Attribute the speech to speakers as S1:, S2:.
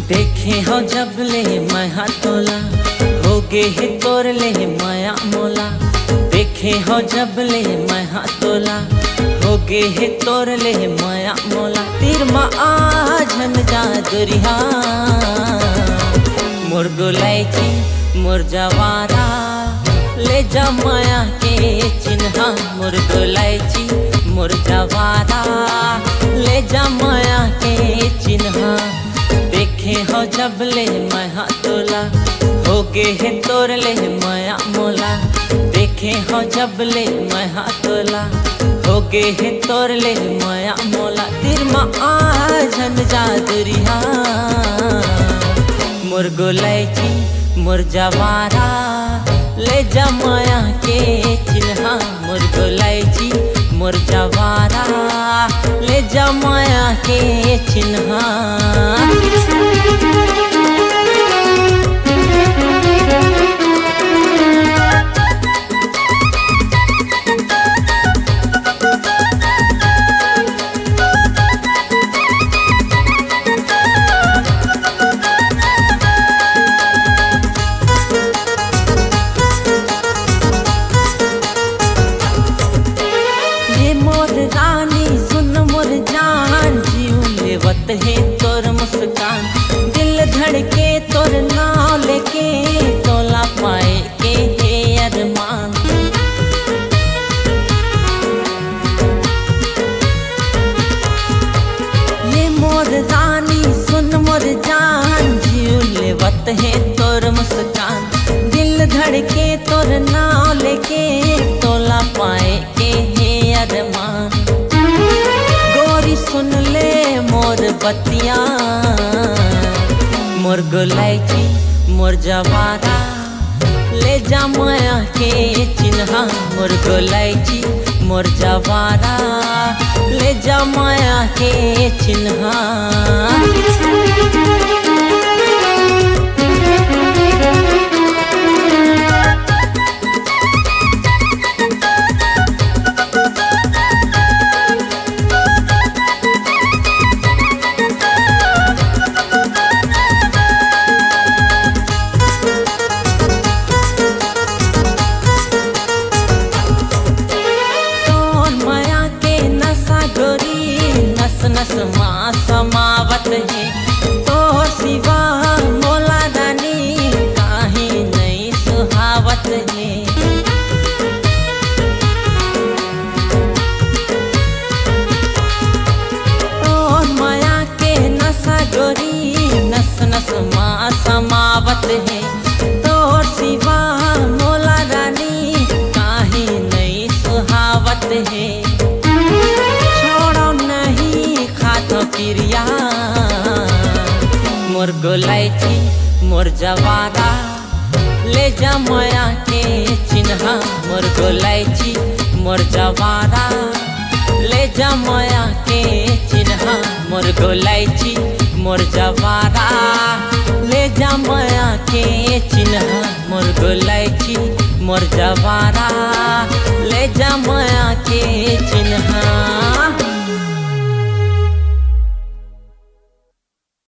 S1: देखे हो जब ले मैं तोला हो गे है तोर ले माया मोला। देखे हो जब ले मैं तोला हो गे है तोर ले माया मोला। तीर मा आजन जा दुरिया मोर गोलाइची मोर जवारा ले जा माया के चिन्हा। मोर गोलाइची मोर जवारा ले जा माया के चिन्हा। देखे हो जब ले मैं तोला हो गे है तोर ले माया मोला। देखे हो जब ले मैं तोला हो गे है तोर ले माया मोला। तीर मा आजन जा दुरिया मोर गोलाइची मोर जवारा ले जा माया के चिन्हा। मोर गोलाइची मोर जवारा ले जा माया के चिन्हा। रानी सुन मोर जान जीव लेवत है तोर मुस्कान। दिल धड़के तोर नाव लेके तोला पाए के है अरमान। ये मोर रानी सुन मोर जान जीव लेवत है तोर मुस्कान। दिल धड़के तोर नाव लेके तोला पाए के है अरमान। गोरी सुन ले मोर बतिया मोर गोलाइची मोर जवारा ले जा माया के चिन्हा। मोर गोलाइची मोर जवारा ले जा माया के चिन्हा। नस माँ समावत है तो सिवा मोला रानी काहे नहीं सुहावत है। तो माया के नशा गोरी नस नस माँ समावत है तो सिवा मोला रानी काहे नहीं सुहावत है। क्रिया मोर गोलाइची मोर जवारा ले जा माया के चिन्हा। मोर गोलाइची मोर जवारा ले जा माया के चिन्हा। मोर गोलाइची मोर जवारा ले जा माया के चिन्हा। मोर गोलाइची मोर जवारा ले जा माया के चिन्हा।